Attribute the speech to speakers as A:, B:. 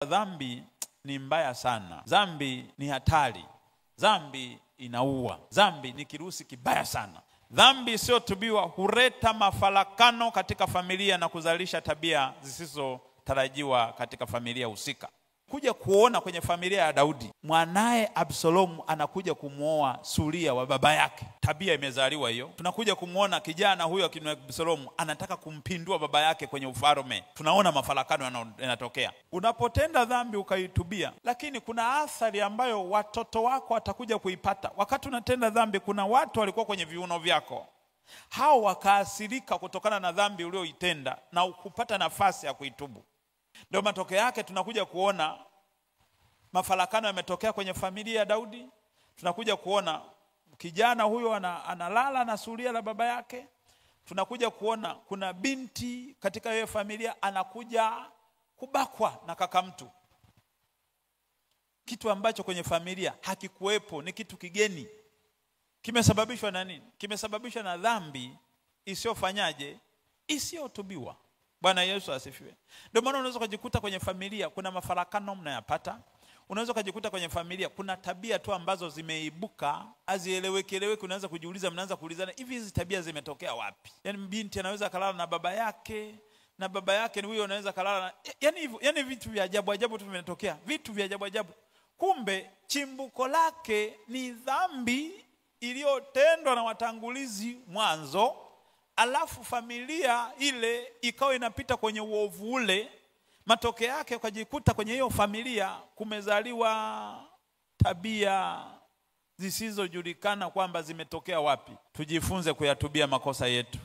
A: Dhambi ni mbaya sana. Dhambi ni hatari. Dhambi inaua. Dhambi ni kirusi kibaya sana. Dhambi isiyotubiwa huleta mafarakano katika familia na kuzalisha tabia zisizotarajiwa katika familia husika. Kuja kuona kwenye familia ya Daudi, mwanae Absalomu anakuja kumuoa Suria wa baba yake. Tabia imezaliwa hiyo. Tunakuja kumuona kijana huyo akina Absalomu anataka kumpindua baba yake kwenye ufalme. Tunaona mafarakano yanatokea. Unapotenda dhambi ukaitubia, lakini kuna athari ambayo watoto wako watakuja kuipata. Wakati unatenda dhambi, kuna watu walikuwa kwenye viuno vyako. Hao wakaasirika kutokana na dhambi ulioitenda na ukupata nafasi ya kuitubu. Ndio matokeo yake tunakuja kuona mafarakano yametokea kwenye familia ya Daudi. Tunakuja kuona kijana huyo analala na Suria la baba yake. Tunakuja kuona kuna binti katika hiyo familia anakuja kubakwa na kaka mtu. Kitu ambacho kwenye familia hakikuwepo, ni kitu kigeni. Kimesababishwa na nini? Kimesababishwa na dhambi isiyofanyaje? Isiyotubiwa. Bwana Yesu asifiwe. Ndio maana unaweza kujikuta kwenye familia kuna mafarakano mnayapata. Unaweza kujikuta kwenye familia kuna tabia tu ambazo zimeibuka, hazieleweki. Unaweza kujiuliza, mnaanza kuulizana, hivi hizi tabia zimetokea wapi? Yaani binti anaweza kalala na baba yake, na baba yake ni huyo anaweza kalala na yani vitu vya ajabu tu vimetokea. Vitu vya ajabu. Kumbe chimbuko lake ni dhambi iliyotendwa na watangulizi mwanzo. Alafu familia ile ikawa inapita kwenye uovu ule. Matokeo yake ukajikuta kwenye hiyo familia kumezaliwa tabia zisizojulikana kwamba zimetokea wapi. Tujifunze kuyatubia makosa yetu.